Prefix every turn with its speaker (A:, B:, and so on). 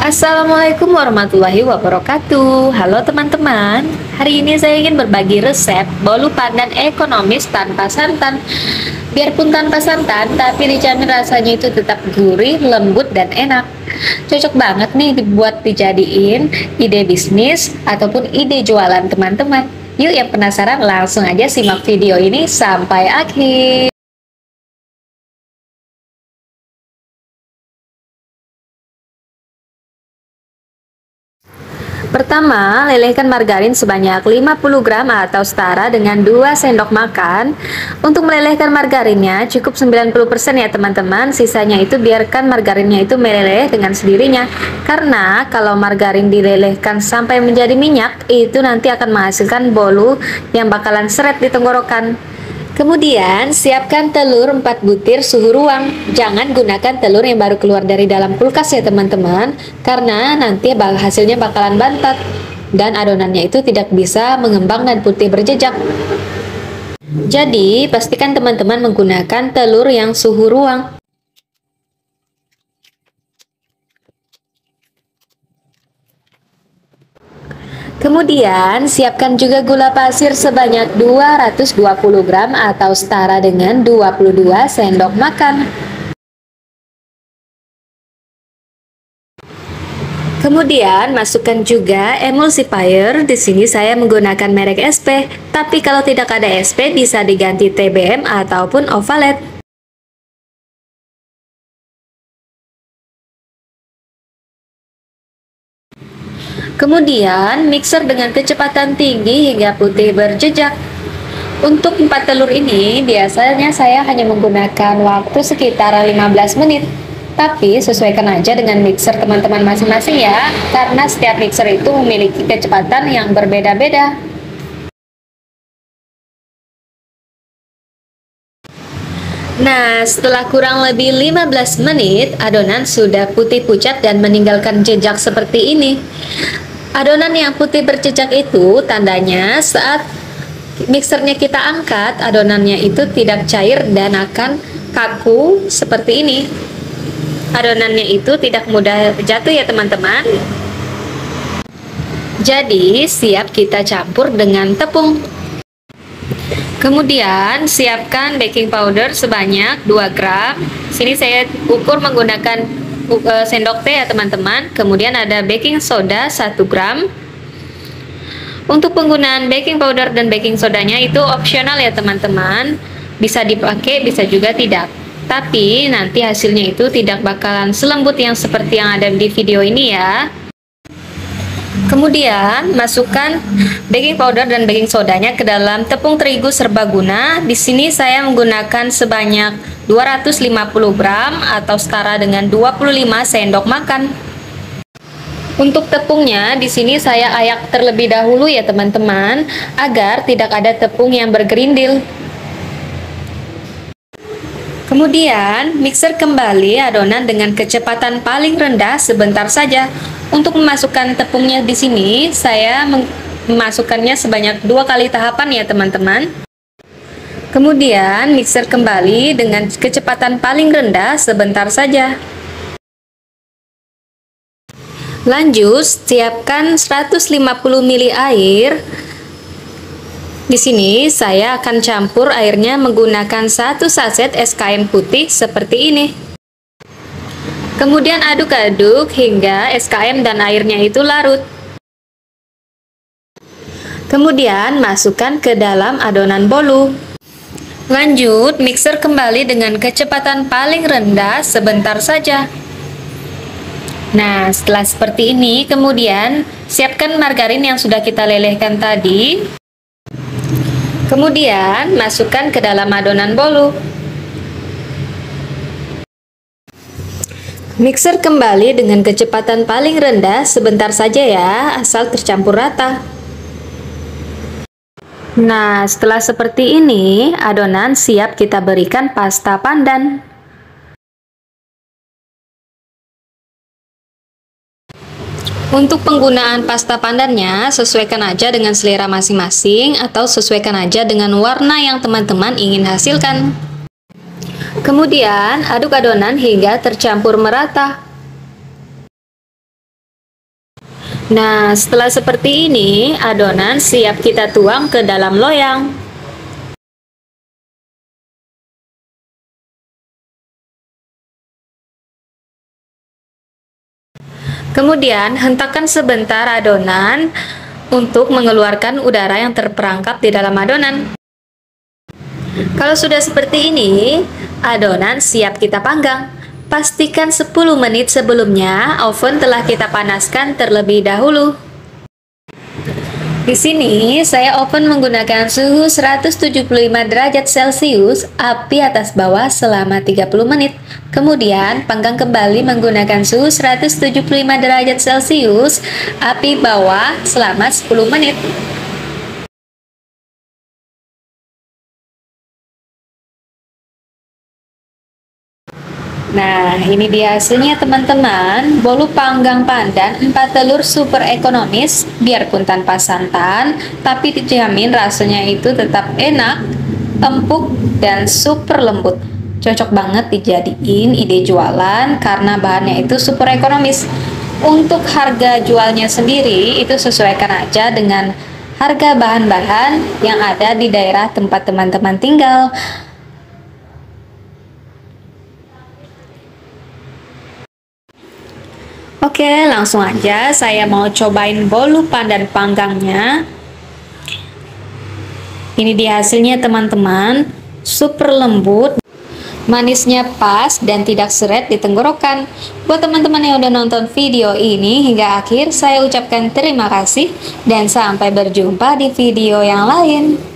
A: Assalamualaikum warahmatullahi wabarakatuh. Halo teman-teman, hari ini saya ingin berbagi resep bolu pandan ekonomis tanpa santan. Biarpun tanpa santan, tapi dijamin rasanya itu tetap gurih, lembut, dan enak. Cocok banget nih dibuat dijadiin ide bisnis ataupun ide jualan teman-teman. Yuk yang penasaran langsung aja simak video ini sampai akhir. Pertama, lelehkan margarin sebanyak 50 gram atau setara dengan 2 sendok makan. Untuk melelehkan margarinnya cukup 90% ya teman-teman, sisanya itu biarkan margarinnya itu meleleh dengan sendirinya. Karena kalau margarin dilelehkan sampai menjadi minyak, itu nanti akan menghasilkan bolu yang bakalan seret di tenggorokan. Kemudian, siapkan telur 4 butir suhu ruang. Jangan gunakan telur yang baru keluar dari dalam kulkas ya teman-teman, karena nanti hasilnya bakalan bantat dan adonannya itu tidak bisa mengembang dan putih berjejak. Jadi, pastikan teman-teman menggunakan telur yang suhu ruang. Kemudian, siapkan juga gula pasir sebanyak 220 gram atau setara dengan 22 sendok makan. Kemudian, masukkan juga emulsifier. Di sini saya menggunakan merek SP, tapi kalau tidak ada SP bisa diganti TBM ataupun Ovalet. Kemudian, mixer dengan kecepatan tinggi hingga putih berjejak. Untuk 4 telur ini, biasanya saya hanya menggunakan waktu sekitar 15 menit. Tapi, sesuaikan aja dengan mixer teman-teman masing-masing ya, karena setiap mixer itu memiliki kecepatan yang berbeda-beda. Nah, setelah kurang lebih 15 menit, adonan sudah putih pucat dan meninggalkan jejak seperti ini. Adonan yang putih berjejak itu tandanya saat mixernya kita angkat, adonannya itu tidak cair dan akan kaku seperti ini. Adonannya itu tidak mudah jatuh ya teman-teman. Jadi, siap kita campur dengan tepung. Kemudian, siapkan baking powder sebanyak 2 gram. Sini saya ukur menggunakan sendok teh ya teman-teman. Kemudian ada baking soda 1 gram. Untuk penggunaan baking powder dan baking sodanya itu opsional ya teman-teman, bisa dipakai bisa juga tidak, tapi nanti hasilnya itu tidak bakalan selembut yang seperti yang ada di video ini ya. Kemudian masukkan baking powder dan baking sodanya ke dalam tepung terigu serbaguna. Di sini saya menggunakan sebanyak 250 gram atau setara dengan 25 sendok makan. Untuk tepungnya di sini saya ayak terlebih dahulu ya teman-teman, agar tidak ada tepung yang bergerindil. Kemudian mixer kembali adonan dengan kecepatan paling rendah sebentar saja. Untuk memasukkan tepungnya di sini saya memasukkannya sebanyak 2 kali tahapan ya teman-teman. Kemudian mixer kembali dengan kecepatan paling rendah sebentar saja. Lanjut, siapkan 150 ml air. Di sini saya akan campur airnya menggunakan 1 saset SKM putih seperti ini. Kemudian aduk-aduk hingga SKM dan airnya itu larut. Kemudian masukkan ke dalam adonan bolu. Lanjut, mixer kembali dengan kecepatan paling rendah sebentar saja. Nah, setelah seperti ini, kemudian siapkan margarin yang sudah kita lelehkan tadi. Kemudian masukkan ke dalam adonan bolu. Mixer kembali dengan kecepatan paling rendah sebentar saja ya, asal tercampur rata. Nah, setelah seperti ini, adonan siap kita berikan pasta pandan. Untuk penggunaan pasta pandannya, sesuaikan aja dengan selera masing-masing atau sesuaikan aja dengan warna yang teman-teman ingin hasilkan. Kemudian, aduk adonan hingga tercampur merata. Nah, setelah seperti ini, adonan siap kita tuang ke dalam loyang. Kemudian, hentakkan sebentar adonan untuk mengeluarkan udara yang terperangkap di dalam adonan. Kalau sudah seperti ini, adonan siap kita panggang. Pastikan 10 menit sebelumnya oven telah kita panaskan terlebih dahulu. Di sini saya oven menggunakan suhu 175 derajat Celcius, api atas bawah selama 30 menit. Kemudian panggang kembali menggunakan suhu 175 derajat Celcius, api bawah selama 10 menit. Nah, ini dia hasilnya teman-teman. Bolu panggang pandan 4 telur super ekonomis, biarpun tanpa santan, tapi dijamin rasanya itu tetap enak, empuk, dan super lembut. Cocok banget dijadiin ide jualan karena bahannya itu super ekonomis. Untuk harga jualnya sendiri itu sesuaikan aja dengan harga bahan-bahan yang ada di daerah tempat teman-teman tinggal. Oke, langsung aja saya mau cobain bolu pandan panggangnya. Ini dia hasilnya teman-teman, super lembut, manisnya pas dan tidak seret di tenggorokan. Buat teman-teman yang udah nonton video ini hingga akhir, saya ucapkan terima kasih dan sampai berjumpa di video yang lain.